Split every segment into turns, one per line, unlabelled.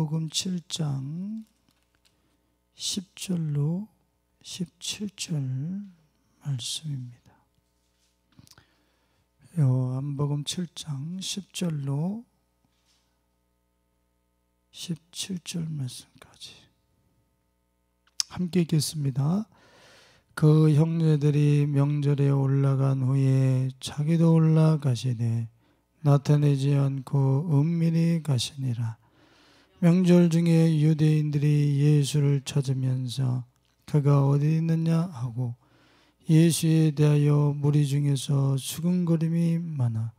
요한복음 7장 10절로 17절 말씀입니다. 요한복음 7장 10절로 17절 말씀까지 함께 읽겠습니다. 그 형제들이 명절에 올라간 후에 자기도 올라가시되 나타내지 않고 은밀히 가시니라. 명절 중에 유대인들이 예수를 찾으면서 그가 어디 있느냐 하고 예수에 대하여 무리 중에서 수군거림이 많아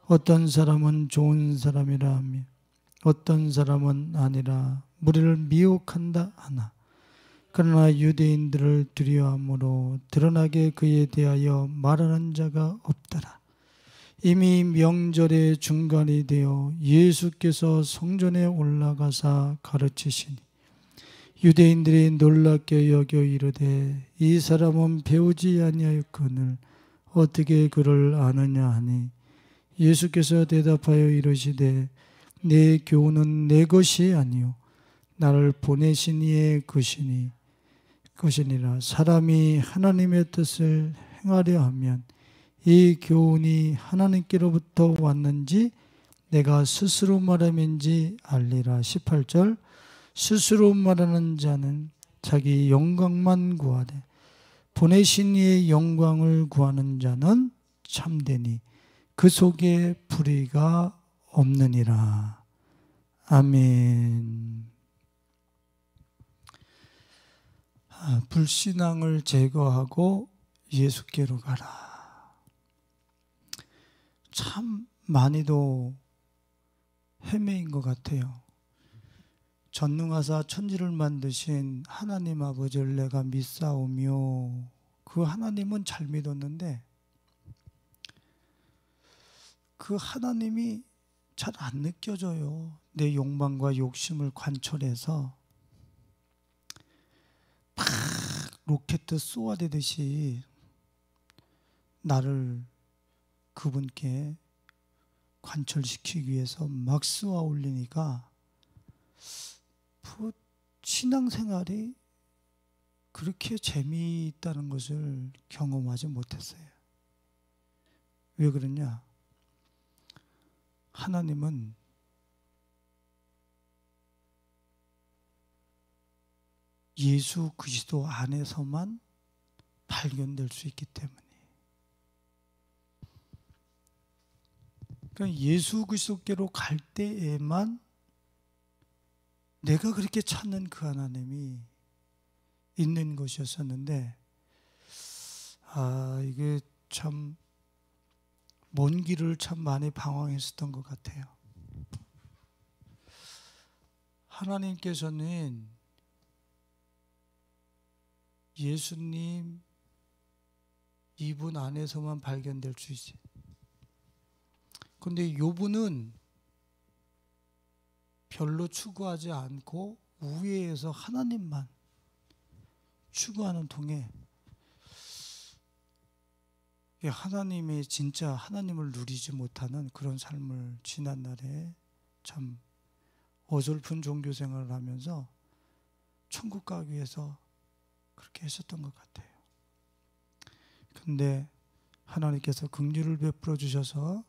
어떤 사람은 좋은 사람이라 하며 어떤 사람은 아니라 무리를 미혹한다 하나. 그러나 유대인들을 두려워함으로 드러나게 그에 대하여 말하는 자가 없더라. 이미 명절의 중간이 되어 예수께서 성전에 올라가사 가르치시니 유대인들이 놀랍게 여겨 이르되 이 사람은 배우지 아니하였거늘 어떻게 그를 아느냐 하니 예수께서 대답하여 이르시되 내 교훈은 내 것이 아니요 나를 보내신 이의 것이니라. 사람이 하나님의 뜻을 행하려 하면 이 교훈이 하나님께로부터 왔는지 내가 스스로 말함인지 알리라. 18절 스스로 말하는 자는 자기 영광만 구하되 보내신 이의 영광을 구하는 자는 참되니 그 속에 불의가 없느니라. 아멘. 불신앙을 제거하고 예수께로 가라. 참 많이도 헤매인 것 같아요. 전능하사 천지를 만드신 하나님 아버지를 내가 믿사오며 그 하나님은 잘 믿었는데 그 하나님이 잘 안 느껴져요. 내 욕망과 욕심을 관철해서 막 로켓 쏘아대듯이 나를 그분께 관철시키기 위해서 막 쏘아 올리니까 신앙생활이 그렇게 재미있다는 것을 경험하지 못했어요. 왜 그러냐? 하나님은 예수 그리스도 안에서만 발견될 수 있기 때문에. 그러니까 예수 그리스도께로 갈 때에만 내가 그렇게 찾는 그 하나님이 있는 것이었었는데, 이게 참 먼 길을 참 많이 방황했었던 것 같아요. 하나님께서는 예수님 이분 안에서만 발견될 수 있어요. 그런데 욥은 별로 추구하지 않고 우회에서 하나님만 추구하는 통에 하나님의 진짜 하나님을 누리지 못하는 그런 삶을 지난날에 참 어설픈 종교 생활을 하면서 천국 가기 위해서 그렇게 했었던 것 같아요. 근데 하나님께서 긍휼을 베풀어 주셔서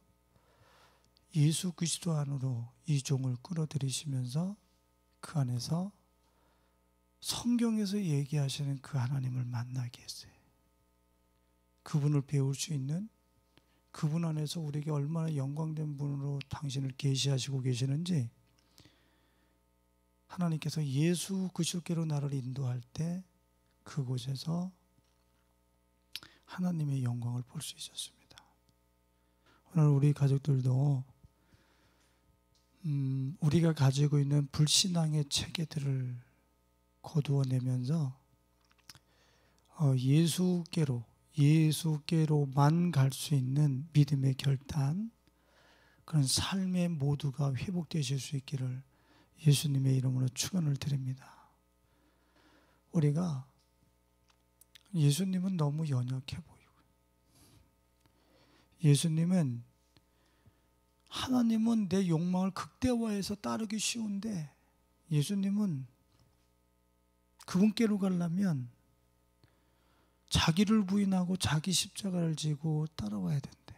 예수 그리스도 안으로 이 종을 끌어들이시면서 그 안에서 성경에서 얘기하시는 그 하나님을 만나게 했어요. 그분을 배울 수 있는 그분 안에서 우리에게 얼마나 영광된 분으로 당신을 계시하시고 계시는지 하나님께서 예수 그리스도께로 나를 인도할 때 그곳에서 하나님의 영광을 볼 수 있었습니다. 오늘 우리 가족들도 우리가 가지고 있는 불신앙의 체계들을 거두어내면서 예수께로만 갈 수 있는 믿음의 결단, 그런 삶의 모두가 회복되실 수 있기를 예수님의 이름으로 축원을 드립니다. 우리가 예수님은 너무 연약해 보이고, 하나님은 내 욕망을 극대화해서 따르기 쉬운데 예수님은 그분께로 가려면 자기를 부인하고 자기 십자가를 지고 따라와야 된대.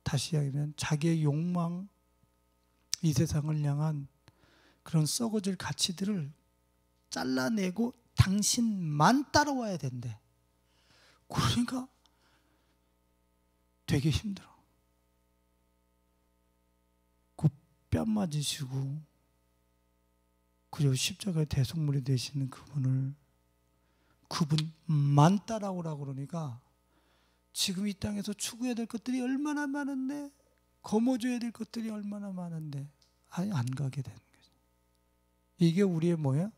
다시 이야기하면 자기의 욕망, 이 세상을 향한 그런 썩어질 가치들을 잘라내고 당신만 따라와야 된대. 그러니까 되게 힘들어. 그 뺨 맞으시고 그리고 십자가의 대속물이 되시는 그분만 따라오라고 그러니까 지금 이 땅에서 추구해야 될 것들이 얼마나 많은데, 거머쥐어야 될 것들이 얼마나 많은데 아예 안 가게 되는 거죠. 이게 우리의 뭐야?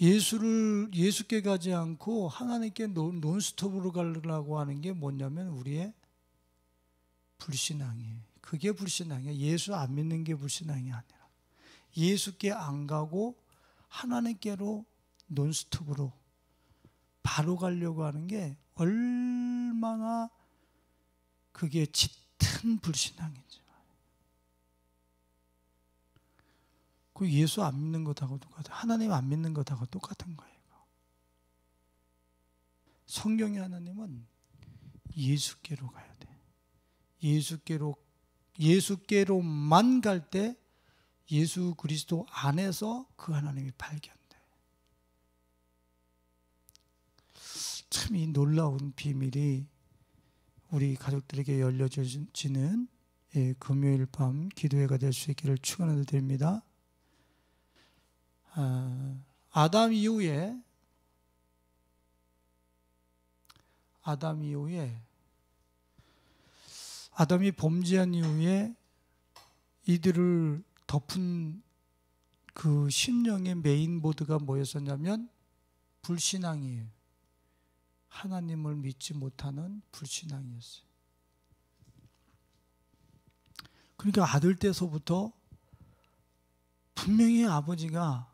예수께 가지 않고 하나님께 논스톱으로 가려고 하는 게 뭐냐면 우리의 불신앙이에요. 그게 불신앙이에요. 예수 안 믿는 게 불신앙이 아니라 예수께 안 가고 하나님께로 논스톱으로 바로 가려고 하는 게 얼마나 그게 짙은 불신앙인지. 그 예수 안 믿는 것하고 똑같아요. 하나님 안 믿는 것하고 똑같은 거예요. 성경의 하나님은 예수께로 가야 돼. 예수께로만 갈 때 예수 그리스도 안에서 그 하나님이 발견돼. 참 이 놀라운 비밀이 우리 가족들에게 열려지는 금요일 밤 기도회가 될 수 있기를 축원을 드립니다. 아담 이후에 아담이 범죄한 이후에 이들을 덮은 그 심령의 메인보드가 뭐였었냐면 불신앙이에요. 하나님을 믿지 못하는 불신앙이었어요. 그러니까 아들 때서부터 분명히 아버지가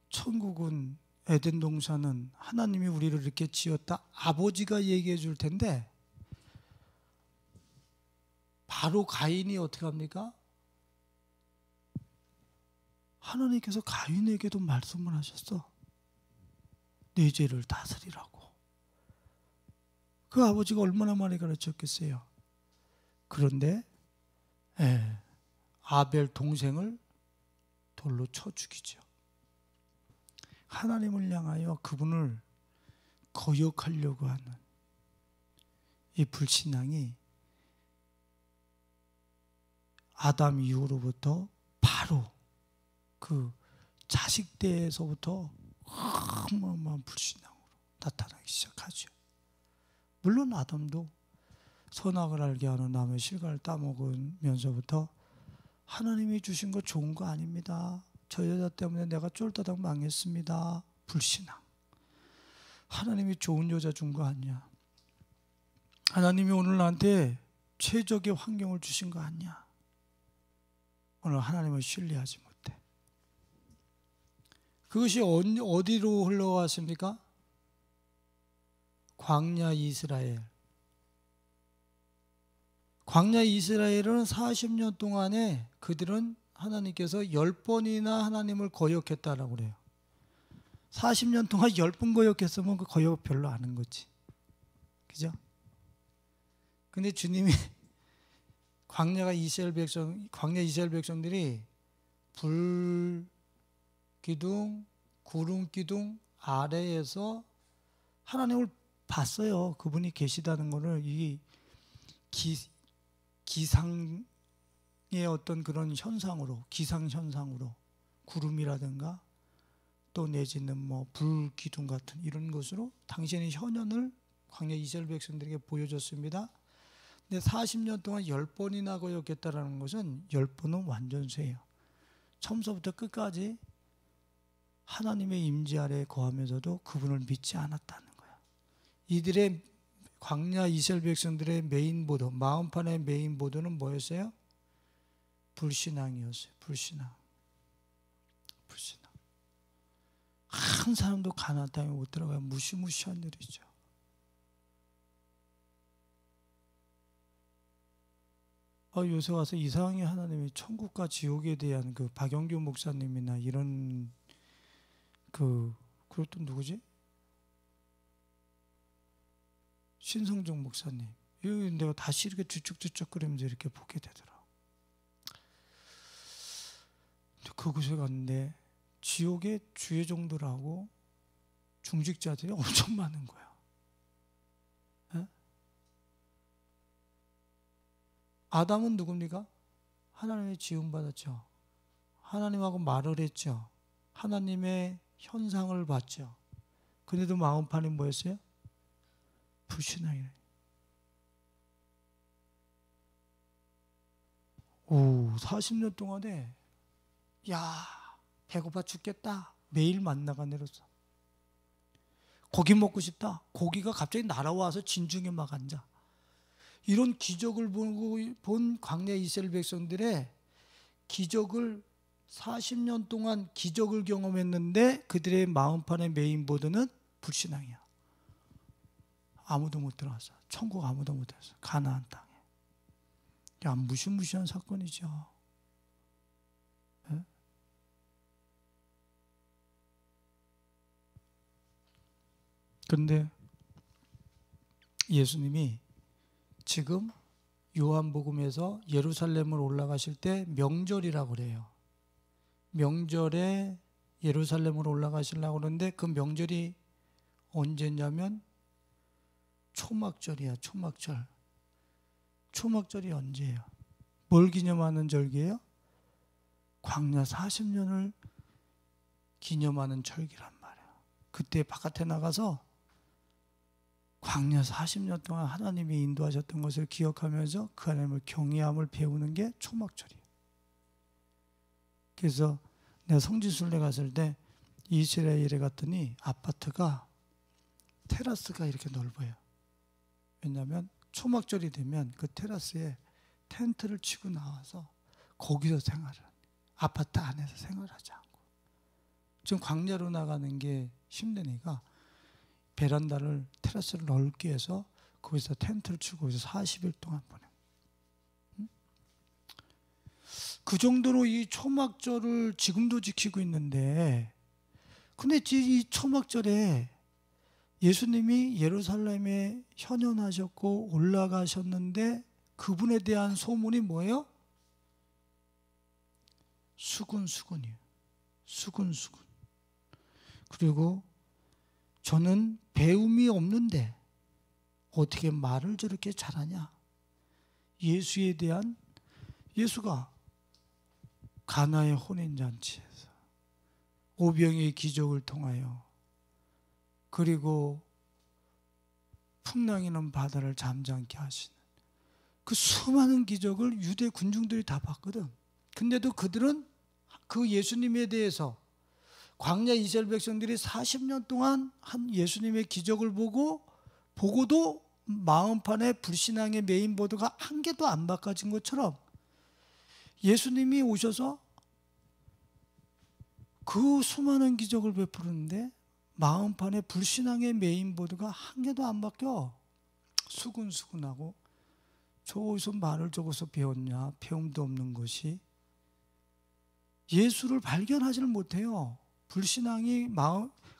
천국은 에덴 동산은 하나님이 우리를 이렇게 지었다, 아버지가 얘기해 줄 텐데 바로 가인이 어떻게 합니까? 하나님께서 가인에게도 말씀을 하셨어. 내 죄를 다스리라고. 그 아버지가 얼마나 많이 가르쳤겠어요. 그런데 아벨 동생을 돌로 쳐 죽이죠. 하나님을 향하여 그분을 거역하려고 하는 이 불신앙이 아담 이후로부터 바로 그 자식 때에서부터 어마어마한 불신앙으로 나타나기 시작하죠. 물론 아담도 선악을 알게 하는 나무의 실과를 따먹으면서부터 하나님이 주신 거 좋은 거 아닙니다. 저 여자 때문에 내가 쫄다닥 망했습니다. 불신앙. 하나님이 좋은 여자 준 거 아니야. 하나님이 오늘 나한테 최적의 환경을 주신 거 아니야. 오늘 하나님을 신뢰하지 못해. 그것이 어디로 흘러갔습니까? 광야 이스라엘. 광야 이스라엘은 40년 동안에 그들은 하나님께서 10번이나 하나님을 거역했다라고 그래요. 40년 동안 10번 거역했으면 그 거역 별로 안 한 거지. 그죠? 근데 주님이 광야 이스라엘 백성들이 불 기둥, 구름 기둥 아래에서 하나님을 봤어요. 그분이 계시다는 것을 이 기상의 어떤 그런 현상으로, 기상 현상으로 구름이라든가 또 내지는 뭐 불기둥 같은 이런 것으로 당신의 현현을 광야 이스라엘 백성들에게 보여줬습니다. 근데 40년 동안 10번이나 거역했다라는 것은 10번은 완전수예요. 처음부터 끝까지 하나님의 임재 아래에 거하면서도 그분을 믿지 않았다는 거야. 이들의 광야 이스라엘 백성들의 메인보드, 마음판의 메인보드는 뭐였어요? 불신앙이었어요. 불신앙. 한 사람도 가나안 땅에 못 들어가요. 무시무시한 일이죠. 요새 와서 이상하게 하나님이 천국과 지옥에 대한 그 박영규 목사님이나 이런 그리고 또 누구지? 신성종 목사님. 이거 내가 다시 이렇게 주축주축거리면서 이렇게 보게 되더라. 그곳에 갔는데 지옥에 주의 종들하고 중직자들이 엄청 많은 거야. 에? 아담은 누굽니까? 하나님의 지음 받았죠. 하나님하고 말을 했죠. 하나님의 현상을 봤죠. 근데도 마음판이 뭐였어요? 불신앙이네. 오, 40년 동안에 야, 배고파 죽겠다. 매일 만나가 내렸어. 고기 먹고 싶다. 고기가 갑자기 날아와서 진중에 막 앉아. 이런 기적을 본 광야 이스라엘 백성들의 기적을 40년 동안 기적을 경험했는데 그들의 마음판의 메인보드는 불신앙이야. 아무도 못 들어왔어. 천국 아무도 못 들어왔어. 가나안 땅에. 야, 무시무시한 사건이죠. 네? 그런데 예수님이 지금 요한복음에서 예루살렘을 올라가실 때 명절이라고 그래요. 명절에 예루살렘으로 올라가시려고 그러는데 그 명절이 언제냐면 초막절이야. 초막절. 초막절이 언제예요? 뭘 기념하는 절기예요? 광야 40년을 기념하는 절기란 말이야. 그때 바깥에 나가서 광야 40년 동안 하나님이 인도하셨던 것을 기억하면서 그 하나님을 경외함을 배우는 게 초막절이에요. 그래서 내가 성지순례 갔을 때 이스라엘에 갔더니 아파트가 테라스가 이렇게 넓어요. 왜냐하면 초막절이 되면 그 테라스에 텐트를 치고 나와서 거기서 생활을 해요. 아파트 안에서 생활하지 않고. 지금 광야로 나가는 게 힘드니까 베란다를 테라스를 넓게 해서 거기서 텐트를 치고 거기서 40일 동안 보내요. 그 정도로 이 초막절을 지금도 지키고 있는데, 근데 이 초막절에 예수님이 예루살렘에 현현하셨고 올라가셨는데 그분에 대한 소문이 뭐예요? 수군수군이에요. 수군수군. 그리고 저는 배움이 없는데 어떻게 말을 저렇게 잘하냐? 예수에 대한, 예수가 가나의 혼인잔치에서 오병이의 기적을 통하여 그리고 풍랑이는 바다를 잠잠케 하시는 그 수많은 기적을 유대 군중들이 다 봤거든. 근데도 그들은 그 예수님에 대해서 광야 이스라엘 백성들이 40년 동안 한 예수님의 기적을 보고도 마음판에 불신앙의 메인보드가 한 개도 안 바꿔진 것처럼 예수님이 오셔서 그 수많은 기적을 베푸는데 마음판에 불신앙의 메인보드가 한 개도 안 바뀌어. 수군수군하고 저기서 말을 적어서 배웠냐? 배움도 없는 것이 예수를 발견하지를 못해요. 불신앙이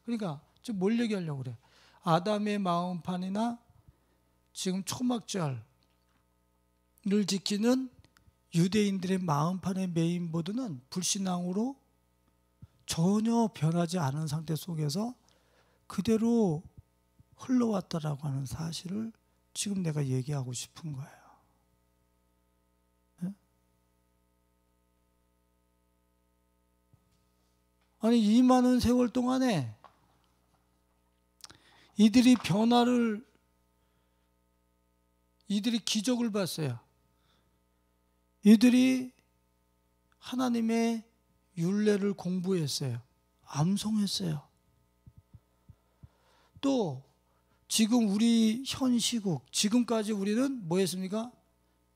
그러니까 지금 뭘 얘기하려고 그래? 아담의 마음판이나 지금 초막절을 지키는 유대인들의 마음판의 메인보드는 불신앙으로 전혀 변하지 않은 상태 속에서 그대로 흘러왔다라고 하는 사실을 지금 내가 얘기하고 싶은 거예요. 네? 아니, 이 많은 세월 동안에 이들이 기적을 봤어요. 이들이 하나님의 율례를 공부했어요. 암송했어요. 또 지금 우리 현 시국, 지금까지 우리는 뭐 했습니까?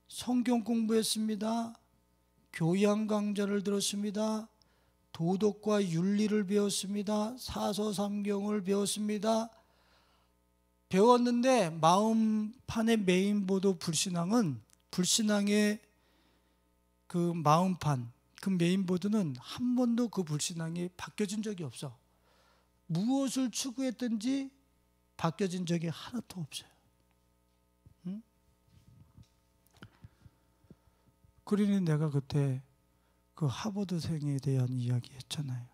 성경 공부했습니다. 교양 강좌를 들었습니다. 도덕과 윤리를 배웠습니다. 사서삼경을 배웠습니다. 배웠는데 마음판의 메인보드 불신앙은 불신앙의 그 마음판, 그 메인보드는 한 번도 그 불신앙이 바뀌어진 적이 없어. 무엇을 추구했든지 바뀌어진 적이 하나도 없어요. 응? 그러니 내가 그때 그 하버드생에 대한 이야기 했잖아요.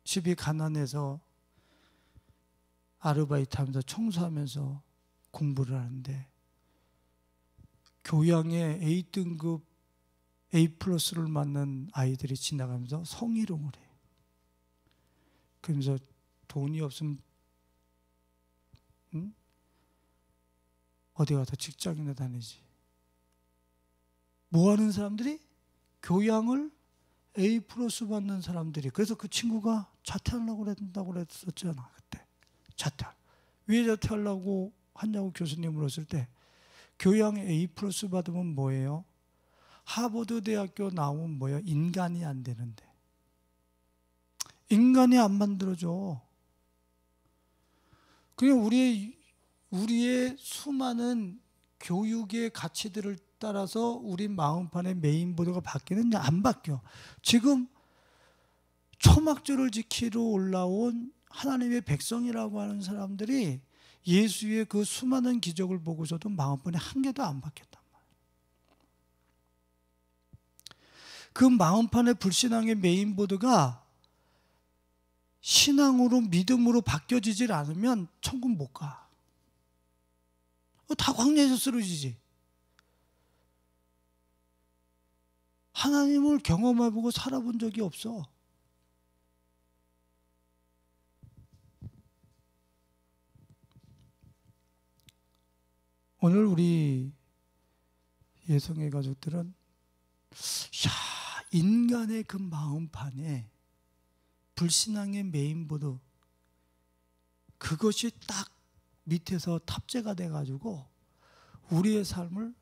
집이 가난해서 아르바이트 하면서 청소하면서 공부를 하는데 교양에 A등급 A+를 맞는 아이들이 지나가면서 성희롱을 해요. 그러면서 돈이 없으면 어디 가서 직장이나 다니지. 뭐 하는 사람들이? 교양을 A+ 받는 사람들이. 그래서 그 친구가 자퇴하려고 그랬다고 그랬었잖아 그때. 자퇴. 왜 자퇴하려고 하냐고 교수님 물었을 때 교양 A+ 받으면 뭐예요? 하버드 대학교 나오면 뭐예요? 인간이 안 되는데. 인간이 안 만들어져. 그냥 우리의 수많은 교육의 가치들을 따라서 우리 마음판의 메인보드가 바뀌느냐? 안 바뀌어. 지금 초막절을 지키러 올라온 하나님의 백성이라고 하는 사람들이 예수의 그 수많은 기적을 보고서도 마음판이 한 개도 안 바뀌었단 말이에요. 그 마음판의 불신앙의 메인보드가 신앙으로 믿음으로 바뀌어지질 않으면 천국 못 가. 다 광야에서 쓰러지지. 하나님을 경험해보고 살아본 적이 없어. 오늘 우리 예성의 가족들은 인간의 그 마음판에 불신앙의 메인보드 그것이 딱 밑에서 탑재가 돼가지고 우리의 삶을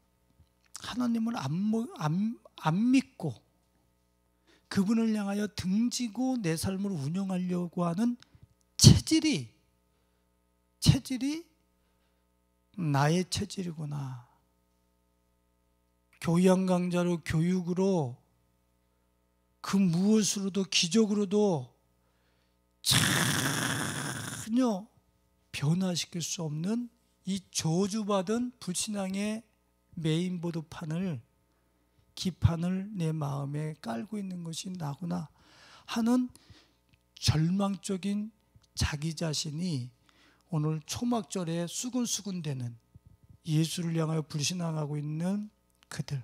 하나님을 안 믿고 그분을 향하여 등지고 내 삶을 운영하려고 하는 체질이 나의 체질이구나. 교양 강좌로 교육으로 그 무엇으로도 기적으로도 전혀 변화시킬 수 없는 이 저주받은 불신앙의 메인보드 판을 기판을 내 마음에 깔고 있는 것이 나구나 하는 절망적인 자기 자신이 오늘 초막절에 수근수근대는 예수를 향하여 불신앙하고 있는 그들,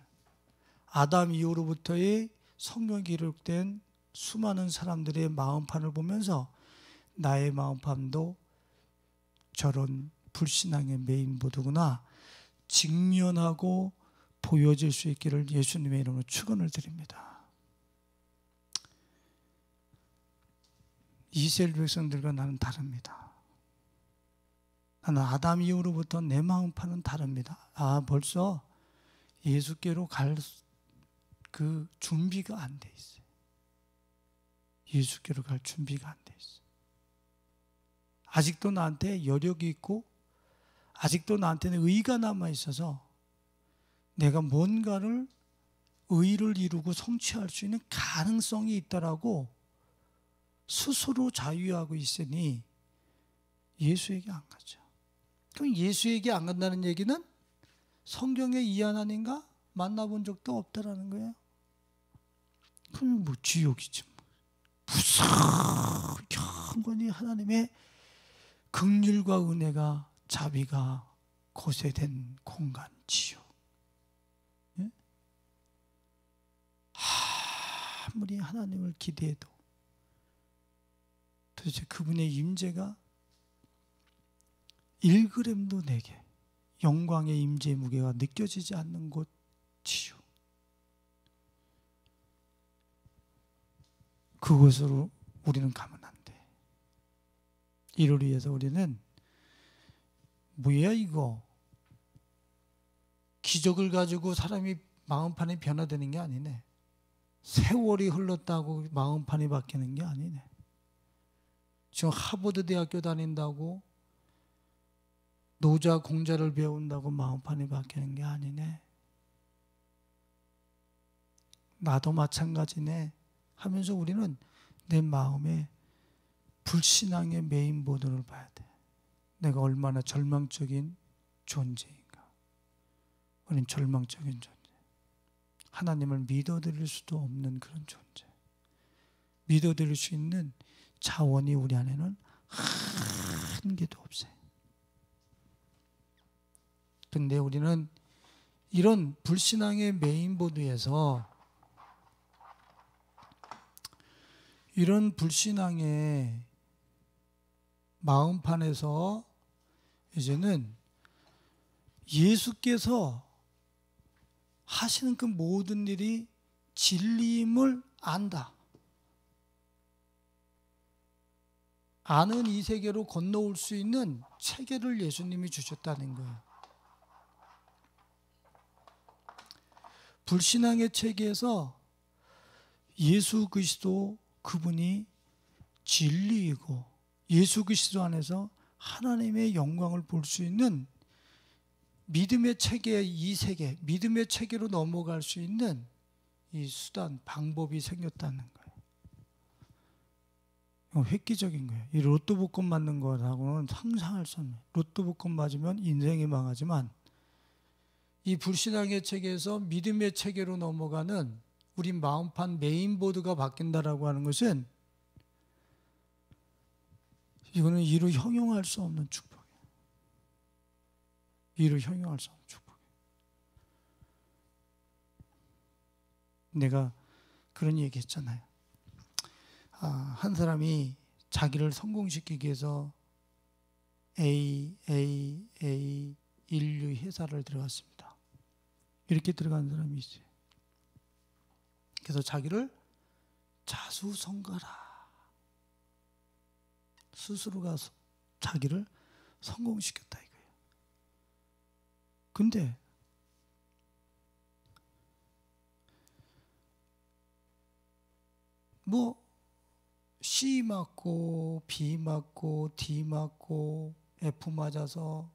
아담 이후로부터의 성경에 기록된 수많은 사람들의 마음판을 보면서 나의 마음판도 저런 불신앙의 메인보드구나 직면하고 보여질 수 있기를 예수님의 이름으로 축원을 드립니다. 이스라엘 백성들과 나는 다릅니다. 나는 아담 이후로부터 내 마음판은 다릅니다. 벌써 예수께로 갈 그 준비가 안 돼 있어요. 예수께로 갈 준비가 안 돼 있어요. 아직도 나한테 여력이 있고 아직도 나한테는 의가 남아 있어서 내가 뭔가를 의를 이루고 성취할 수 있는 가능성이 있다라고 스스로 자유하고 있으니 예수에게 안 가죠. 그럼 예수에게 안 간다는 얘기는 성경에 이 하나님과 만나본 적도 없다라는 거예요. 그럼 뭐 지옥이지 뭐. 무성경건히 하나님의 긍휼과 은혜가 자비가 고세된 공간 지옥. 예? 아무리 하나님을 기대해도 도대체 그분의 임재가 1g도 내게 영광의 임재의 무게가 느껴지지 않는 곳 지옥. 그곳으로 우리는 가면 안 돼. 이를 위해서 우리는 뭐야 이거 기적을 가지고 사람이 마음판이 변화되는 게 아니네. 세월이 흘렀다고 마음판이 바뀌는 게 아니네. 지금 하버드 대학교 다닌다고 노자 공자를 배운다고 마음판이 바뀌는 게 아니네. 나도 마찬가지네 하면서 우리는 내 마음에 불신앙의 메인보드를 봐야 돼. 내가 얼마나 절망적인 존재인가. 우리는 절망적인 존재. 하나님을 믿어드릴 수도 없는 그런 존재. 믿어드릴 수 있는 자원이 우리 안에는 한 개도 없어요. 근데 우리는 이런 불신앙의 메인보드에서 이런 불신앙의 마음판에서 이제는 예수께서 하시는 그 모든 일이 진리임을 안다. 아는 이 세계로 건너올 수 있는 체계를 예수님이 주셨다는 거예요. 불신앙의 체계에서 예수 그리스도 그분이 진리이고 예수 그리스도 안에서 하나님의 영광을 볼 수 있는 믿음의 체계, 이 세계, 믿음의 체계로 넘어갈 수 있는 이 수단, 방법이 생겼다는 거예요. 획기적인 거예요. 이 로또 복권 맞는 거라고는 상상할 수 없는. 로또 복권 맞으면 인생이 망하지만 이 불신앙의 체계에서 믿음의 체계로 넘어가는 우리 마음판 메인보드가 바뀐다라고 하는 것은 이거는 이루 형용할 수 없는 축복이에요. 이루 형용할 수 없는 축복이에요. 내가 그런 얘기 했잖아요. 한 사람이 자기를 성공시키기 위해서 A 인류 회사를 들어갔습니다. 이렇게 들어간 사람이 있어요. 그래서 자기를 자수성가라. 스스로가 자기를 성공시켰다 이거예요. 근데 뭐 C 맞고 B 맞고 D 맞고 F 맞아서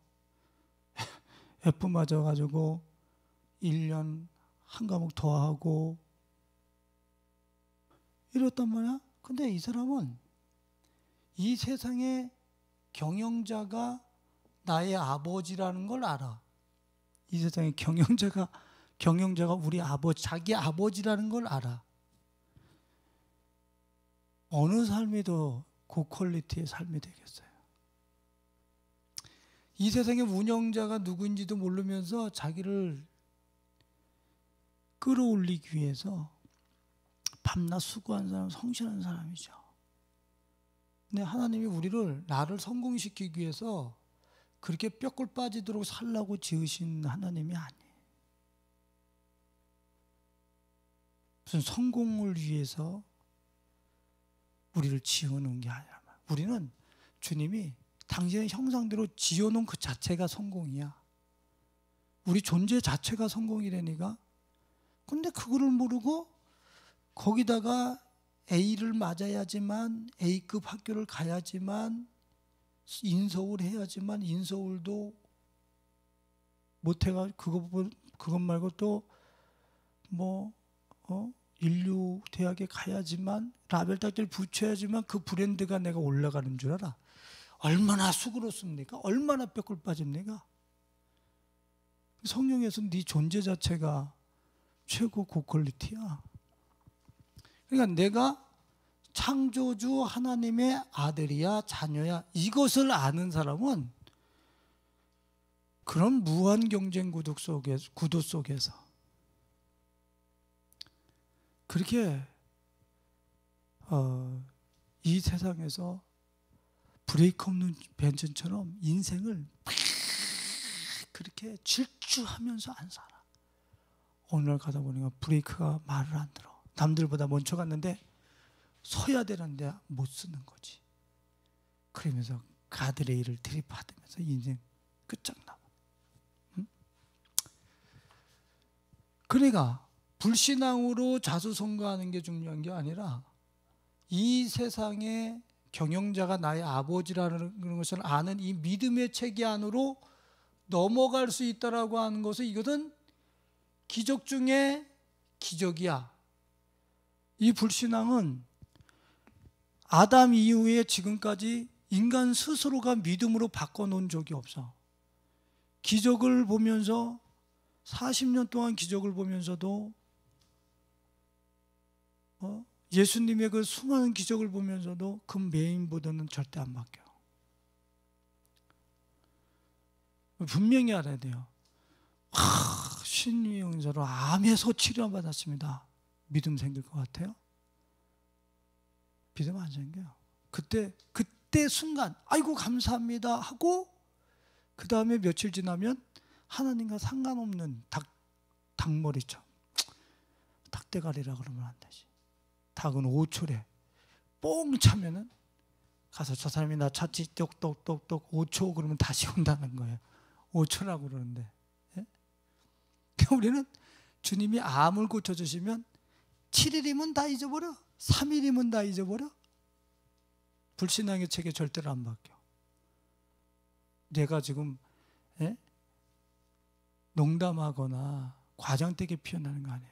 F 맞아가지고 1년 한 과목 더 하고 이랬단 말이야. 근데 이 사람은 이 세상의 경영자가 나의 아버지라는 걸 알아. 이 세상의 경영자가 우리 아버지, 자기 아버지라는 걸 알아. 어느 삶이 더 고퀄리티의 삶이 되겠어요? 이 세상의 운영자가 누구인지도 모르면서 자기를 끌어올리기 위해서 밤낮 수고한 사람, 성실한 사람이죠. 근데 하나님이 나를 성공시키기 위해서 그렇게 뼈골 빠지도록 살라고 지으신 하나님이 아니에요. 무슨 성공을 위해서 우리를 지어놓은 게 아니라 우리는 주님이 당신의 형상대로 지어놓은 그 자체가 성공이야. 우리 존재 자체가 성공이라니까. 근데 그거를 모르고 거기다가 A를 맞아야지만 A급 학교를 가야지만 인서울 해야지만 인서울도 못해가 그것 말고 또 뭐 인류 대학에 가야지만 라벨 딱지를 붙여야지만 그 브랜드가 내가 올라가는 줄 알아. 얼마나 수고롭습니까? 얼마나 뼈골 빠집니까? 성령에서는 네 존재 자체가 최고 고퀄리티야. 그러니까 내가 창조주 하나님의 아들이야, 자녀야, 이것을 아는 사람은 그런 무한 경쟁 구도 속에서 그렇게 이 세상에서 브레이크 없는 벤츠처럼 인생을 그렇게 질주하면서 안 살아. 어느 날 가다 보니까 브레이크가 말을 안 들어. 남들보다 먼저 갔는데 서야 되는데 못 쓰는 거지. 그러면서 가드레일을 들이받으면서 인생 끝장나. 응? 그러니까 불신앙으로 자수성가하는 게 중요한 게 아니라 이 세상의 경영자가 나의 아버지라는 것을 아는 이 믿음의 체계 안으로 넘어갈 수 있다라고 하는 것은 이것은 기적 중에 기적이야. 이 불신앙은 아담 이후에 지금까지 인간 스스로가 믿음으로 바꿔놓은 적이 없어. 기적을 보면서 40년 동안 기적을 보면서도 예수님의 그 수많은 기적을 보면서도 그 메인보드는 절대 안 바뀌어. 분명히 알아야 돼요. 신유의 은사로 암에서 치료받았습니다. 믿음 생길 것 같아요? 믿음 안 생겨요. 그때 순간 아이고 감사합니다 하고 그 다음에 며칠 지나면 하나님과 상관없는 닭머리처럼, 닭대가리라 그러면 안 되지. 닭은 5초래 뽕 차면은 가서 저 사람이 나 찾지 똑똑똑똑 5초 그러면 다시 온다는 거예요. 5초라고 그러는데, 예? 우리는 주님이 암을 고쳐주시면 7일이면 다 잊어버려, 3일이면 다 잊어버려. 불신앙의 체계 절대로 안 바뀌어. 내가 지금 농담하거나 과장되게 표현하는 거 아니에요.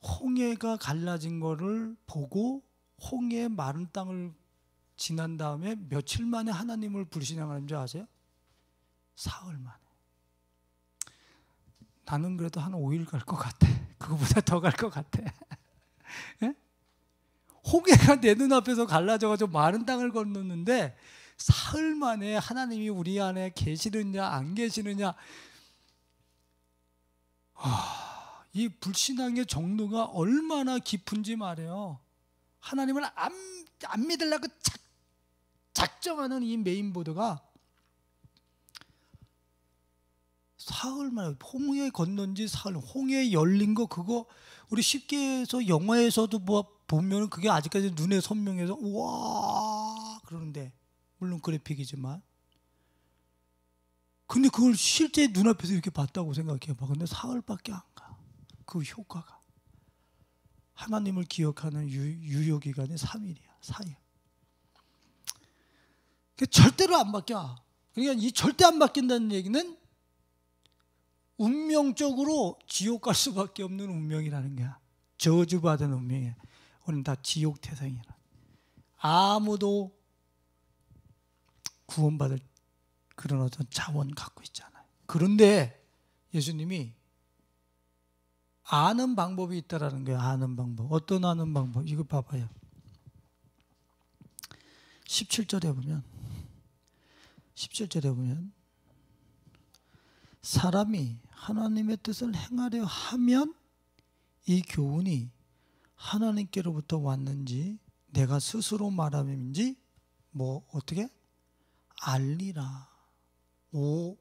홍해가 갈라진 거를 보고 홍해의 마른 땅을 지난 다음에 며칠 만에 하나님을 불신앙하는 줄 아세요? 사흘 만에. 나는 그래도 한 5일 갈 것 같아. 그거보다 더 갈 것 같아. 예? 홍해가 내 눈앞에서 갈라져가지고 마른 땅을 건넜는데 사흘 만에 하나님이 우리 안에 계시느냐 안 계시느냐. 이 불신앙의 정도가 얼마나 깊은지 말이에요. 하나님을 안 믿으려고 작정하는 이 메인보드가 사흘 만에 홍해 건넌 지 사흘, 홍해 열린 거 그거 우리 쉽게 해서 영화에서도 뭐 보면 그게 아직까지 눈에 선명해서 우와 그러는데, 물론 그래픽이지만, 근데 그걸 실제 눈앞에서 이렇게 봤다고 생각해봐. 근데 사흘밖에 안 가. 그 효과가. 하나님을 기억하는 유효기간이 3일이야 4일. 절대로 안 바뀌어. 그러니까 이 절대 안 바뀐다는 얘기는 운명적으로 지옥 갈 수밖에 없는 운명이라는 거야. 저주받은 운명이야. 우리는 다 지옥 태생이라. 아무도 구원받을 그런 어떤 자원 갖고 있잖아요. 그런데 예수님이 아는 방법이 있다라는 거예요. 아는 방법. 어떤 아는 방법? 이거 봐봐요. 17절에 보면 사람이 하나님의 뜻을 행하려 하면 이 교훈이 하나님께로부터 왔는지 내가 스스로 말함인지 뭐 어떻게 알리라. 오,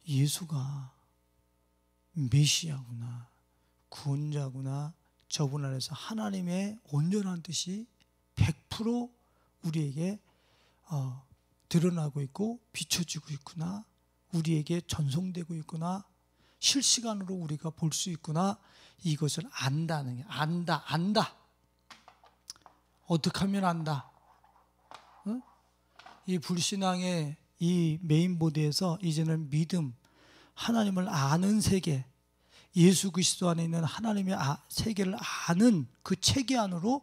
예수가 메시아구나, 구원자구나. 저분 안에서 하나님의 온전한 뜻이 100% 우리에게 드러나고 있고 비춰지고 있구나. 우리에게 전송되고 있구나. 실시간으로 우리가 볼 수 있구나. 이것을 안다는 게, 안다. 어떻게 하면 안다? 이 불신앙의 이 메인보드에서 이제는 믿음, 하나님을 아는 세계, 예수 그리스도 안에 있는 하나님의 세계를 아는 그 체계 안으로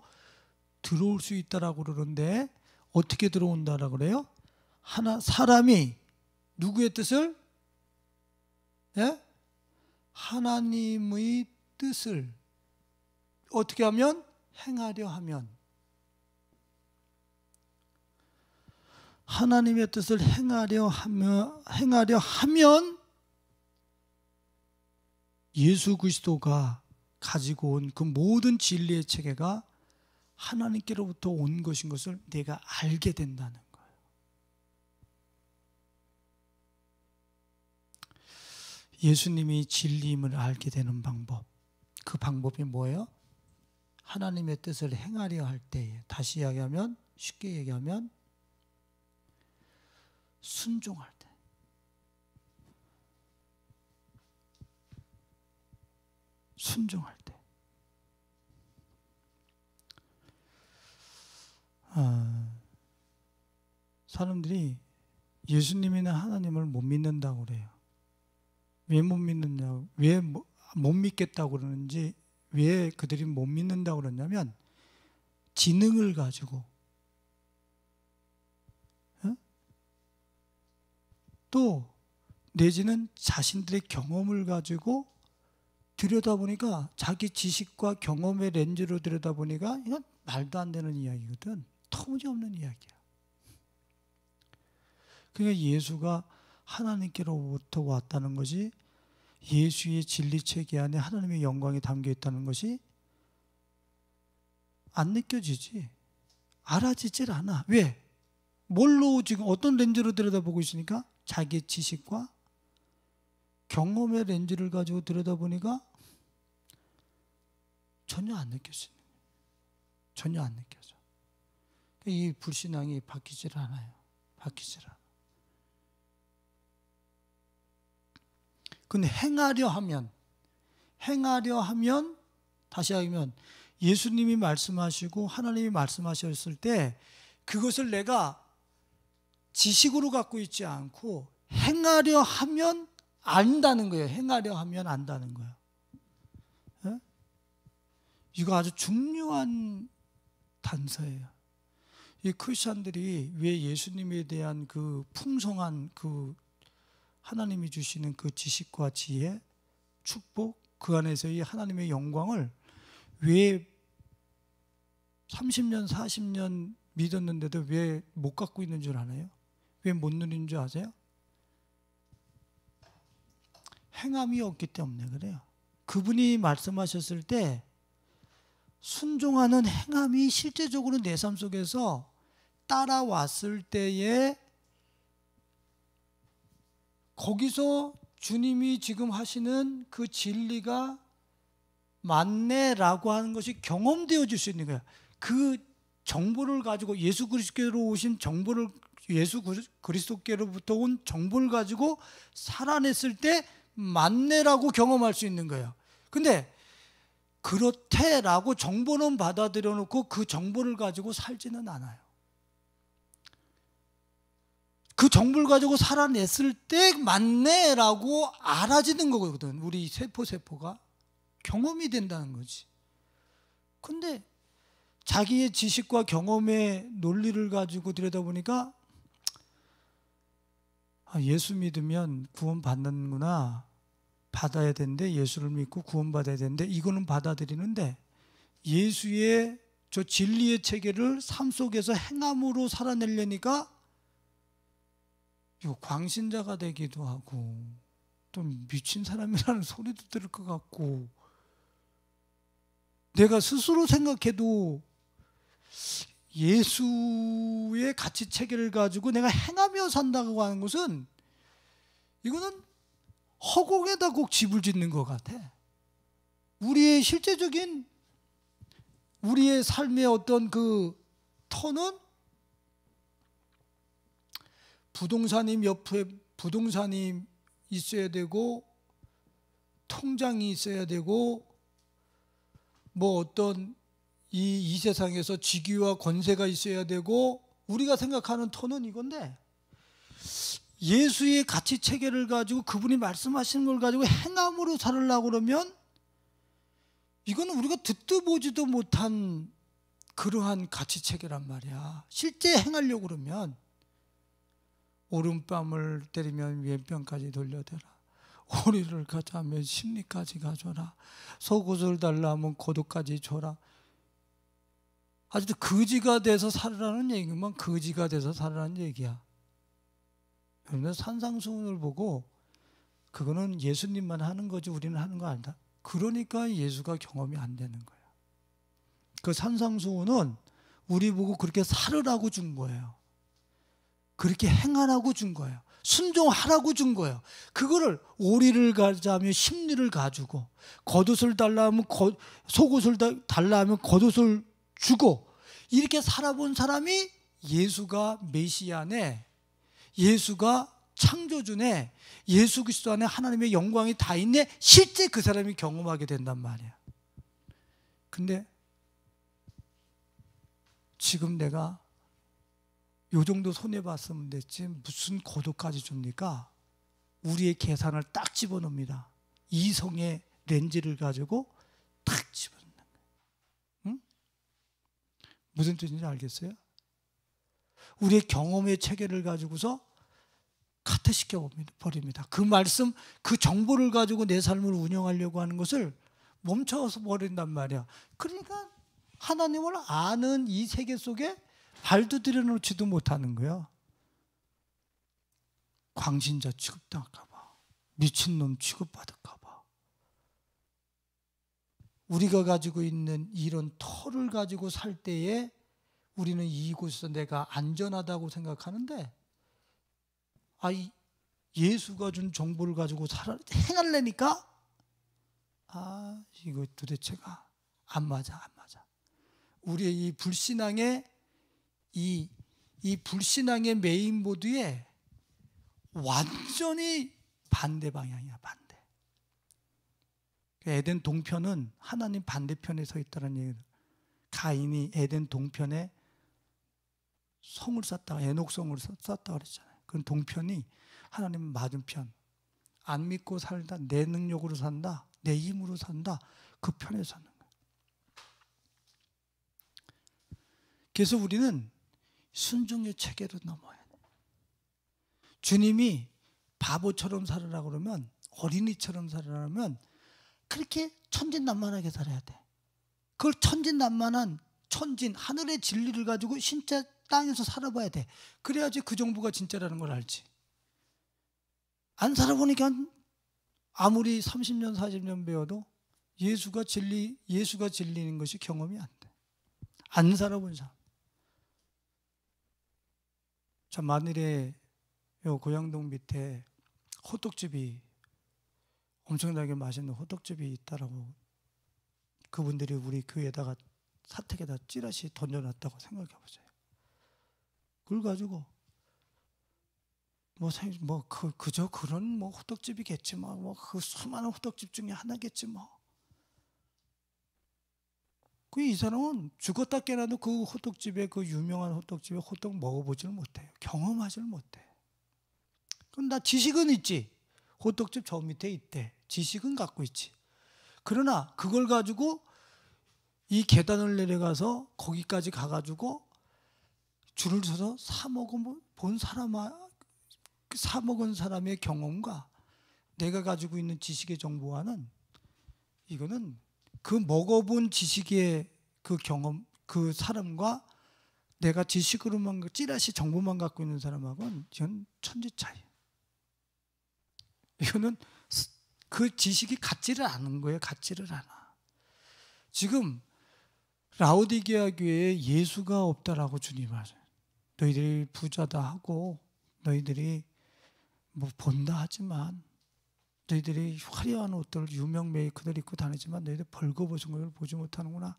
들어올 수 있다라고 그러는데, 어떻게 들어온다라고 그래요? 사람이 누구의 뜻을? 예? 하나님의 뜻을 어떻게 하면? 행하려 하면. 하나님의 뜻을 행하려 하면 예수 그리스도가 가지고 온 그 모든 진리의 체계가 하나님께로부터 온 것인 것을 내가 알게 된다는 거예요. 예수님이 진리임을 알게 되는 방법, 그 방법이 뭐예요? 하나님의 뜻을 행하려 할 때에, 다시 이야기하면, 쉽게 얘기하면 순종할 때. 순종할 때. 사람들이 예수님이나 하나님을 못 믿는다고 그래요. 왜 못 믿느냐, 왜 못 믿겠다고 그러는지, 왜 그들이 못 믿는다고 그러냐면 지능을 가지고 또 내지는 자신들의 경험을 가지고 들여다보니까 자기 지식과 경험의 렌즈로 들여다보니까 이건 말도 안 되는 이야기거든. 터무니없는 이야기야. 그러니까 예수가 하나님께로부터 왔다는 것이, 예수의 진리체계 안에 하나님의 영광이 담겨 있다는 것이 안 느껴지지, 알아지질 않아. 왜? 뭘로 지금 어떤 렌즈로 들여다보고 있으니까? 자기의 지식과 경험의 렌즈를 가지고 들여다보니까 전혀 안 느껴지는 거예요. 전혀 안 느껴져. 이 불신앙이 바뀌질 않아요. 바뀌질 않아. 근데 행하려 하면 다시 하면 예수님이 말씀하시고 하나님이 말씀하셨을 때 그것을 내가 지식으로 갖고 있지 않고 행하려 하면 안다는 거예요. 행하려 하면 안다는 거예요. 네? 이거 아주 중요한 단서예요. 이 크리스천들이 왜 예수님에 대한 그 풍성한 그 하나님이 주시는 그 지식과 지혜, 축복, 그 안에서의 하나님의 영광을 왜 30년, 40년 믿었는데도 왜 못 갖고 있는 줄 아나요? 왜 못 누리는 줄 아세요? 행함이 없기 때문에 그래요. 그분이 말씀하셨을 때 순종하는 행함이 실제적으로 내 삶 속에서 따라왔을 때에 거기서 주님이 지금 하시는 그 진리가 맞네라고 하는 것이 경험되어질 수 있는 거예요. 그 정보를 가지고 예수 그리스도께로 오신 정보를, 예수 그리스도께로부터 온 정보를 가지고 살아냈을 때 맞네라고 경험할 수 있는 거예요. 근데 그렇대라고 정보는 받아들여 놓고 그 정보를 가지고 살지는 않아요. 그 정보를 가지고 살아냈을 때 맞네라고 알아지는 거거든. 우리 세포가 경험이 된다는 거지. 근데 자기의 지식과 경험의 논리를 가지고 들여다보니까 예수 믿으면 구원 받는구나, 받아야 되는데, 예수를 믿고 구원 받아야 되는데, 이거는 받아들이는데 예수의 저 진리의 체계를 삶 속에서 행함으로 살아내려니까 광신자가 되기도 하고 또 미친 사람이라는 소리도 들을 것 같고, 내가 스스로 생각해도 예수의 가치 체계를 가지고 내가 행하며 산다고 하는 것은 이거는 허공에다 꼭 집을 짓는 것 같아. 우리의 실제적인 우리의 삶의 어떤 그 터는 부동산이 옆에 부동산이 있어야 되고, 통장이 있어야 되고, 뭐 어떤 이 세상에서 직위와 권세가 있어야 되고, 우리가 생각하는 터는 이건데, 예수의 가치 체계를 가지고 그분이 말씀하시는 걸 가지고 행함으로 살으려고 그러면 이거는 우리가 듣도 보지도 못한 그러한 가치 체계란 말이야. 실제 행하려고 그러면 오른뺨을 때리면 왼뺨까지 돌려대라, 오리를 가져하면 심리까지 가져라, 속옷을 달라 하면 겉옷까지 줘라. 아직도 거지가 돼서 살으라는 얘기만 거지가 돼서 살으라는 얘기야. 그러면 산상수훈을 보고 그거는 예수님만 하는 거지 우리는 하는 거 아니다. 그러니까 예수가 경험이 안 되는 거야. 그 산상수훈은 우리 보고 그렇게 살으라고 준 거예요. 그렇게 행하라고 준 거예요. 순종하라고 준 거예요. 그거를 오리를 가자면 심리를 가지고, 겉옷을 달라 하면 속옷을 달라 하면 겉옷을 주고, 이렇게 살아본 사람이 예수가 메시아네, 예수가 창조주네, 예수 그리스도 안에 하나님의 영광이 다 있네, 실제 그 사람이 경험하게 된단 말이야. 근데 지금 내가 요 정도 손해봤으면 됐지 무슨 겉옷까지 줍니까? 우리의 계산을 딱 집어넣습니다. 이성의 렌즈를 가지고 딱 집어. 무슨 뜻인지 알겠어요? 우리의 경험의 체계를 가지고서 카트시켜 버립니다. 그 말씀, 그 정보를 가지고 내 삶을 운영하려고 하는 것을 멈춰서 버린단 말이야. 그러니까 하나님을 아는 이 세계 속에 발도 들여놓지도 못하는 거야. 광신자 취급당할까 봐, 미친놈 취급받을까 봐. 우리가 가지고 있는 이런 터를 가지고 살 때에 우리는 이곳에서 내가 안전하다고 생각하는데, 예수가 준 정보를 가지고 행하려니까 이거 도대체가 안 맞아. 우리의 이 불신앙의 이 불신앙의 메인보드에 완전히 반대 방향이야, 반대. 에덴 동편은 하나님 반대편에 서 있다는 얘기예요. 가인이 에덴 동편에 성을 쌓다가 에녹성을 쌓다 그랬잖아요. 그건 동편이 하나님 맞은편. 안 믿고 살다, 내 능력으로 산다, 내 힘으로 산다, 그 편에 사는 거예요. 그래서 우리는 순종의 체계로 넘어야 돼. 주님이 바보처럼 살으라고 그러면, 어린이처럼 살으라면 그렇게 천진난만하게 살아야 돼. 그걸 천진난만한 하늘의 진리를 가지고 진짜 땅에서 살아봐야 돼. 그래야지 그 정보가 진짜라는 걸 알지. 안 살아보니까 아무리 30년 40년 배워도 예수가 진리인 것이 경험이 안 돼. 안 살아본 사람. 자, 만일에 요 고양동 밑에 호떡집이, 엄청나게 맛있는 호떡집이 있다라고 그분들이 우리 교회에다가 사택에다 찌라시 던져놨다고 생각해 보세요. 그걸 가지고 그저 그런 호떡집이겠지 그 수많은 호떡집 중에 하나겠지 이 사람은 죽었다 깨어나도 그 호떡집에, 그 유명한 호떡집에 호떡 먹어보지를 못해요. 경험하지를 못해. 그럼 나 지식은 있지. 호떡집 저 밑에 있대. 지식은 갖고 있지. 그러나 그걸 가지고 이 계단을 내려가서 거기까지 가가지고 줄을 서서 사 먹은 사람의 경험과 내가 가지고 있는 지식의 정보와는, 이거는 그 먹어본 지식의 그 경험, 그 사람과 내가 지식으로만 찌라시 정보만 갖고 있는 사람하고는 이건 천지 차이. 이거는 그 지식이 같지를 않은 거예요. 같지를 않아. 지금 라오디게아 교회에 예수가 없다라고 주님이 하세요. 너희들이 부자다 하고 너희들이 본다 하지만, 너희들이 화려한 옷들, 유명 메이커들 입고 다니지만 너희들 벌거벗은 것을 보지 못하는구나.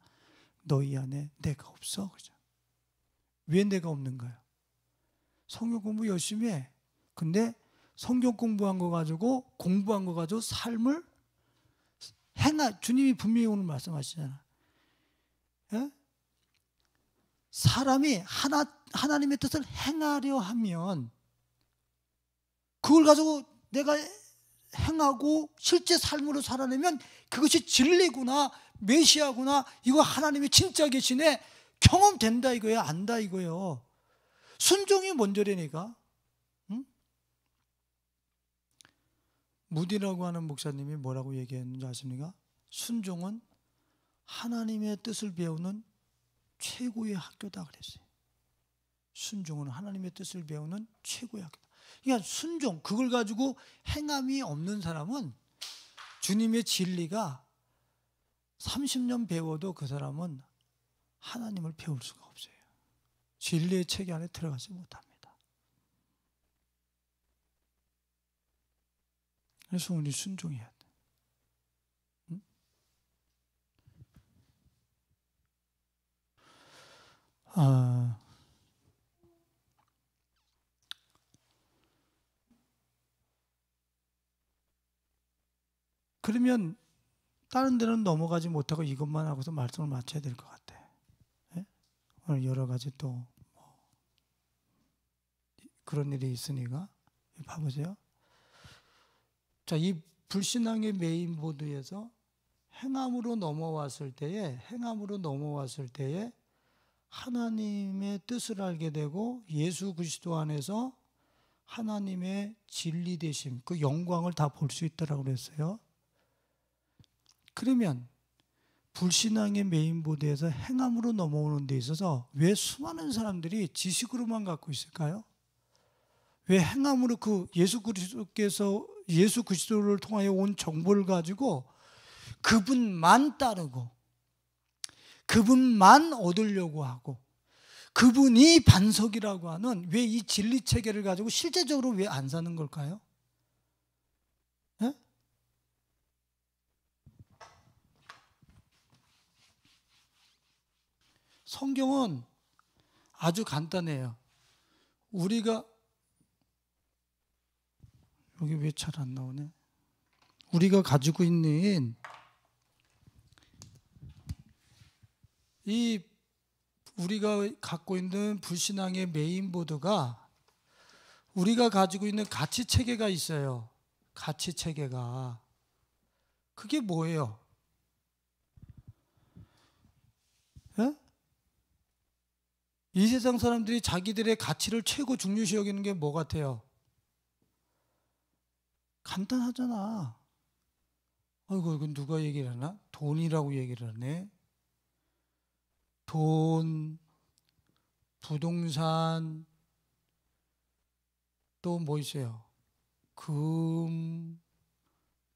너희 안에 내가 없어. 그죠? 왜 내가 없는 거야? 성경 공부 열심히 해. 근데 성경 공부한 거 가지고 삶을 주님이 분명히 오늘 말씀하시잖아. 예? 사람이 하나님의 뜻을 행하려 하면 그걸 가지고 내가 행하고 실제 삶으로 살아내면 그것이 진리구나, 메시아구나, 이거 하나님이 진짜 계시네, 경험된다 이거예요. 안다 이거예요. 순종이 먼저라니까. 응? 무디라고 하는 목사님이 뭐라고 얘기했는지 아십니까? 순종은 하나님의 뜻을 배우는 최고의 학교다 그랬어요. 순종은 하나님의 뜻을 배우는 최고의 학교다. 그러니까 순종, 그걸 가지고 행함이 없는 사람은, 주님의 진리가 30년 배워도 그 사람은 하나님을 배울 수가 없어요. 진리의 체계 안에 들어가지 못합니다. 그래서 우리 순종해야 돼. 응? 그러면 다른 데는 넘어가지 못하고 이것만 하고서 말씀을 마쳐야 될 것 같아. 예? 오늘 여러 가지 또 그런 일이 있으니까 봐보세요. 자, 이 불신앙의 메인보드에서 행함으로 넘어왔을 때에 하나님의 뜻을 알게 되고 예수 그리스도 안에서 하나님의 진리 되심, 그 영광을 다 볼 수 있다라고 그랬어요. 그러면 불신앙의 메인보드에서 행함으로 넘어오는 데 있어서 왜 수많은 사람들이 지식으로만 갖고 있을까요? 왜 행함으로 그 예수 그리스도를 통하여 온 정보를 가지고 그분만 따르고 그분만 얻으려고 하고 그분이 반석이라고 하는 왜 이 진리 체계를 가지고 실제적으로 왜 안 사는 걸까요? 네? 성경은 아주 간단해요. 우리가 여기 왜 잘 안 나오네? 우리가 가지고 있는 우리가 갖고 있는 불신앙의 메인보드가 우리가 가지고 있는 가치 체계가 있어요. 가치 체계가. 그게 뭐예요? 예? 이 세상 사람들이 자기들의 가치를 최고 중요시 여기는 게 뭐 같아요? 간단하잖아. 아이고, 이건 누가 얘기를 하나? 돈이라고 얘기를 하네. 돈, 부동산, 또 뭐 있어요? 금,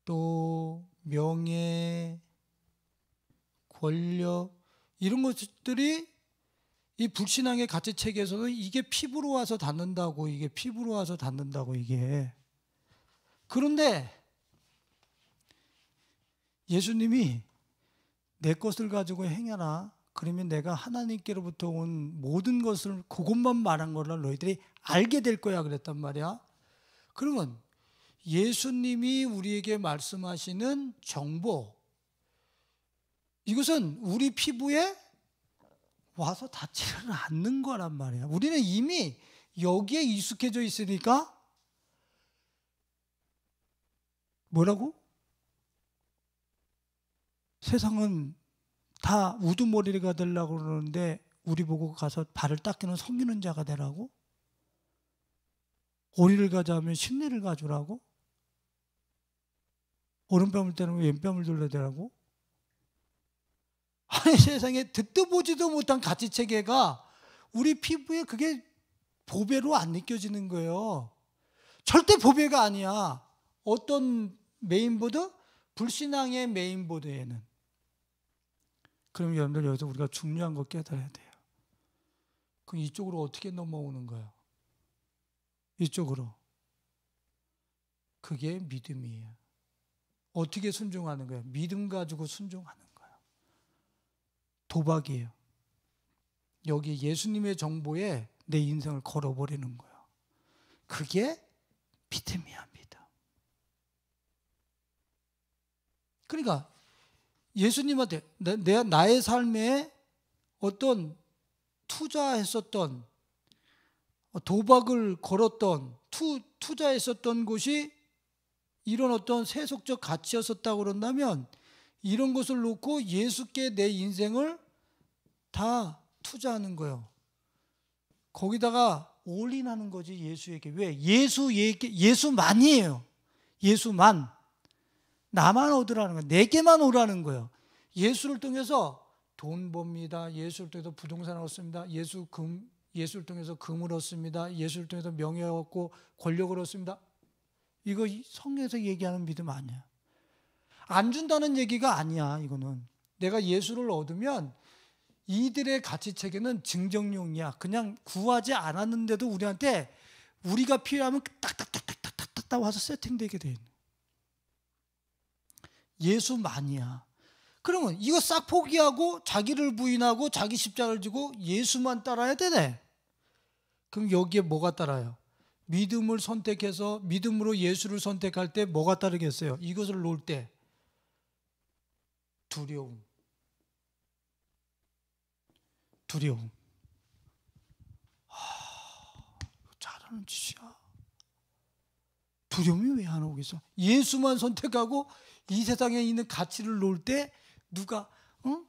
또 명예, 권력, 이런 것들이 이 불신앙의 가치 체계에서는 이게 피부로 와서 닿는다고, 이게 피부로 와서 닿는다고, 이게. 그런데 예수님이 내 것을 가지고 행해라. 그러면 내가 하나님께로부터 온 모든 것을 그것만 말한 거를 너희들이 알게 될 거야 그랬단 말이야. 그러면 예수님이 우리에게 말씀하시는 정보, 이것은 우리 피부에 와서 닿지를 않는 거란 말이야. 우리는 이미 여기에 익숙해져 있으니까 뭐라고? 세상은 다 우두머리가 되려고 그러는데 우리 보고 가서 발을 닦이는 섬기는 자가 되라고? 오리를 가져오면 신뢰를 가져라고? 오른뺨을 때리면 왼뺨을 돌려대라고? 아니, 세상에 듣도 보지도 못한 가치체계가 우리 피부에 그게 보배로 안 느껴지는 거예요. 절대 보배가 아니야. 어떤 메인보드? 불신앙의 메인보드에는. 그럼 여러분들 여기서 우리가 중요한 거 깨달아야 돼요. 그럼 이쪽으로 어떻게 넘어오는 거예요? 이쪽으로. 그게 믿음이에요. 어떻게 순종하는 거예요? 믿음 가지고 순종하는 거예요. 도박이에요. 여기 예수님의 정보에 내 인생을 걸어버리는 거예요. 그게 믿음이야, 믿음. 그러니까 예수님한테 나의 삶에 어떤 투자했었던, 도박을 걸었던, 투자했었던 곳이 이런 어떤 세속적 가치였었다고 그런다면 이런 것을 놓고 예수께 내 인생을 다 투자하는 거예요. 거기다가 올인하는 거지, 예수에게. 왜? 예수만이에요. 예수만. 나만 얻으라는 거예요. 내게만 오라는 거예요. 예수를 통해서 돈 법니다. 예수를 통해서 부동산을 얻습니다. 예수를 통해서 금을 얻습니다. 예수를 통해서 명예를 얻고 권력을 얻습니다. 이거 성경에서 얘기하는 믿음 아니야. 안 준다는 얘기가 아니야. 이거는 내가 예수를 얻으면 이들의 가치체계는 증정용이야. 그냥 구하지 않았는데도 우리한테 우리가 필요하면 딱딱딱딱딱딱 와서 세팅되게 돼 있는. 예수만이야. 그러면 이거 싹 포기하고 자기를 부인하고 자기 십자가를 지고 예수만 따라야 되네. 그럼 여기에 뭐가 따라요? 믿음을 선택해서 믿음으로 예수를 선택할 때 뭐가 따르겠어요? 이것을 놓을 때 두려움. 잘하는 짓이야. 두려움이 왜 안 오겠어? 예수만 선택하고 이 세상에 있는 가치를 놓을 때 누가 응?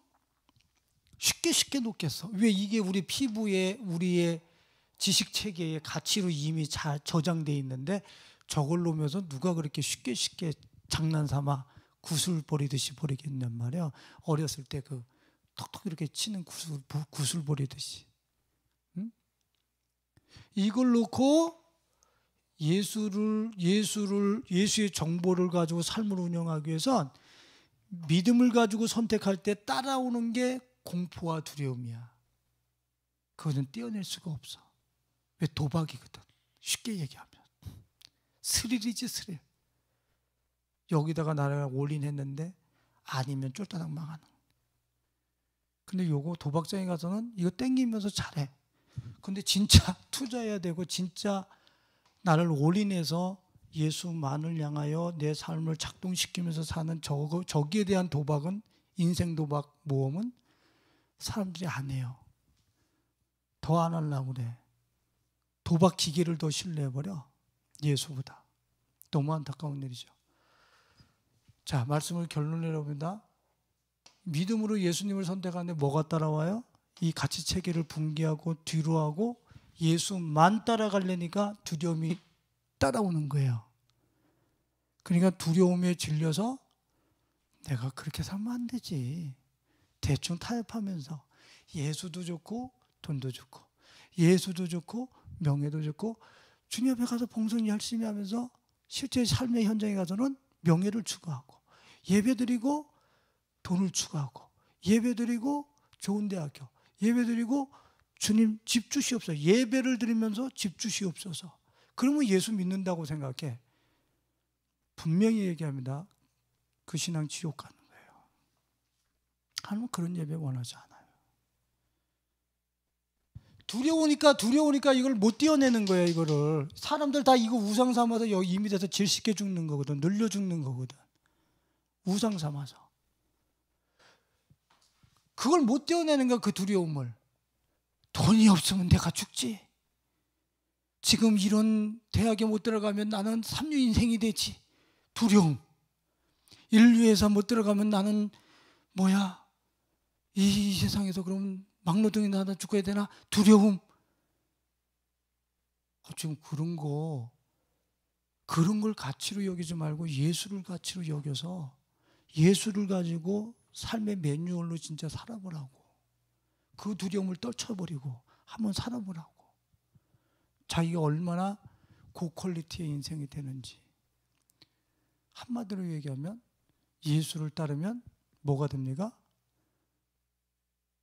휙 쉽게 놓겠어? 왜 이게 우리 피부에 우리의 지식 체계의 가치로 이미 잘 저장돼 있는데 저걸 놓으면서 누가 그렇게 쉽게 장난삼아 구슬 버리듯이 버리겠냔 말이야. 어렸을 때 그 톡톡 이렇게 치는 구슬 버리듯이. 응? 이걸 놓고 예수의 정보를 가지고 삶을 운영하기 위해선 믿음을 가지고 선택할 때 따라오는 게 공포와 두려움이야. 그거는 떼어낼 수가 없어. 왜? 도박이거든. 쉽게 얘기하면 스릴이지, 스릴. 여기다가 나를 올인했는데 아니면 쫄따닥 망하는. 근데 요거 도박장에 가서는 이거 땡기면서 잘해. 근데 진짜 투자해야 되고 진짜 나를 올인해서 예수만을 향하여 내 삶을 작동시키면서 사는 저기에 대한 도박은, 인생 도박 모험은 사람들이 안 해요. 더 안 하려고 그래. 도박 기계를 더 신뢰해버려, 예수보다. 너무 안타까운 일이죠. 자, 말씀을 결론 내려봅니다. 믿음으로 예수님을 선택하는데 뭐가 따라와요? 이 가치 체계를 붕괴하고 뒤로 하고 예수만 따라가려니까 두려움이 따라오는 거예요. 그러니까 두려움에 질려서 내가 그렇게 살면 안 되지. 대충 타협하면서 예수도 좋고 돈도 좋고 예수도 좋고 명예도 좋고 주님 앞에 가서 봉사 열심히 하면서 실제 삶의 현장에 가서는 명예를 추구하고 예배드리고 돈을 추구하고 예배드리고 좋은 대학교 예배드리고 주님 집 주시옵소서. 예배를 드리면서 집 주시옵소서. 그러면 예수 믿는다고 생각해. 분명히 얘기합니다. 그 신앙 지옥 가는 거예요. 하나님은 그런 예배 원하지 않아요. 두려우니까 이걸 못 띄어내는 거예요. 이거를 사람들 다 이거 우상 삼아서 여기 이 밑에서 질식해 죽는 거거든. 늘려 죽는 거거든. 우상 삼아서 그걸 못 띄어내는 거야. 그 두려움을. 돈이 없으면 내가 죽지. 지금 이런 대학에 못 들어가면 나는 3류 인생이 되지. 두려움. 인류에서 못 들어가면 나는 뭐야? 이 세상에서 그럼 막노동이 나다 죽어야 되나? 두려움. 지금 그런 걸 가치로 여기지 말고 예수를 가치로 여겨서 예수를 가지고 삶의 매뉴얼로 진짜 살아보라고. 그 두려움을 떨쳐버리고 한번 살아보라고. 자기가 얼마나 고퀄리티의 인생이 되는지. 한마디로 얘기하면 예수를 따르면 뭐가 됩니까?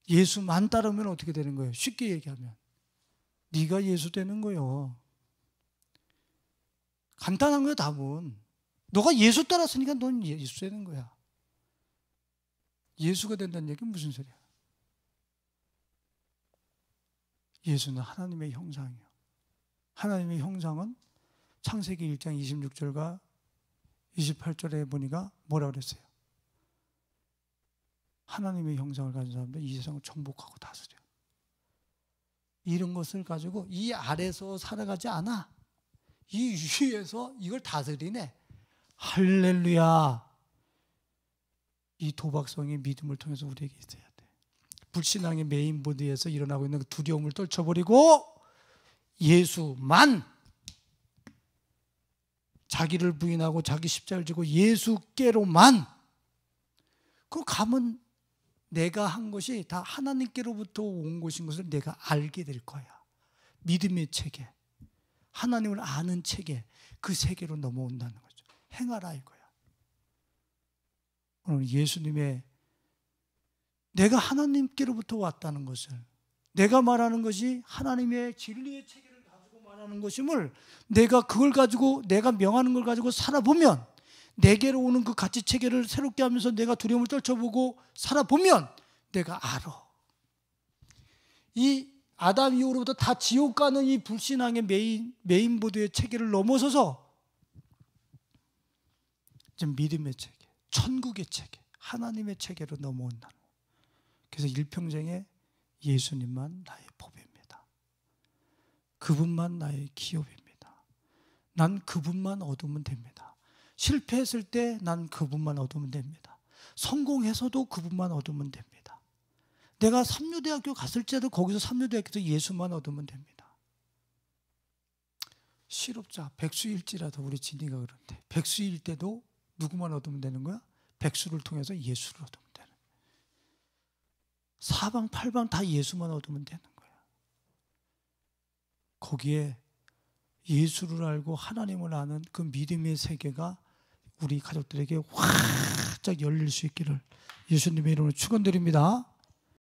예수만 따르면 어떻게 되는 거예요? 쉽게 얘기하면 네가 예수 되는 거예요. 간단한 거야. 답은 너가 예수 따랐으니까 넌 예수 되는 거야. 예수가 된다는 얘기는 무슨 소리야? 예수는 하나님의 형상이에요. 하나님의 형상은 창세기 1장 26절과 28절에 보니까 뭐라고 그랬어요? 하나님의 형상을 가진 사람들 이 세상을 정복하고 다스려. 이런 것을 가지고 이 아래서 살아가지 않아. 이 위에서 이걸 다스리네. 할렐루야. 이 도박성이 믿음을 통해서 우리에게 있어야 돼. 불신앙의 메인보드에서 일어나고 있는 그 두려움을 떨쳐버리고 예수만, 자기를 부인하고 자기 십자가를 지고 예수께로만. 그럼 가면 내가 한 것이 다 하나님께로부터 온 것인 것을 내가 알게 될 거야. 믿음의 체계, 하나님을 아는 체계, 그 세계로 넘어온다는 거죠. 행하라 이거야. 오늘 예수님의 내가 하나님께로부터 왔다는 것을, 내가 말하는 것이 하나님의 진리의 체계를 가지고 말하는 것임을, 내가 그걸 가지고 내가 명하는 걸 가지고 살아보면, 내게로 오는 그 가치 체계를 새롭게 하면서 내가 두려움을 떨쳐보고 살아보면 내가 알아. 이 아담 이후로부터 다 지옥 가는 이 불신앙의 메인보드의 체계를 넘어서서 이제 믿음의 체계, 천국의 체계, 하나님의 체계로 넘어온다는 거예요. 그래서 일평생에 예수님만 나의 법입니다. 그분만 나의 기업입니다. 난 그분만 얻으면 됩니다. 실패했을 때 난 그분만 얻으면 됩니다. 성공해서도 그분만 얻으면 됩니다. 내가 삼류대학교 갔을지라도 거기서 삼류대학교에서 예수만 얻으면 됩니다. 실업자 백수일지라도 우리 진이가 그런데 백수일 때도 누구만 얻으면 되는 거야? 백수를 통해서 예수를 얻으면 되는 거야. 사방팔방 다 예수만 얻으면 되는 거야. 거기에 예수를 알고 하나님을 아는 그 믿음의 세계가 우리 가족들에게 활짝 열릴 수 있기를 예수님의 이름으로 축원드립니다.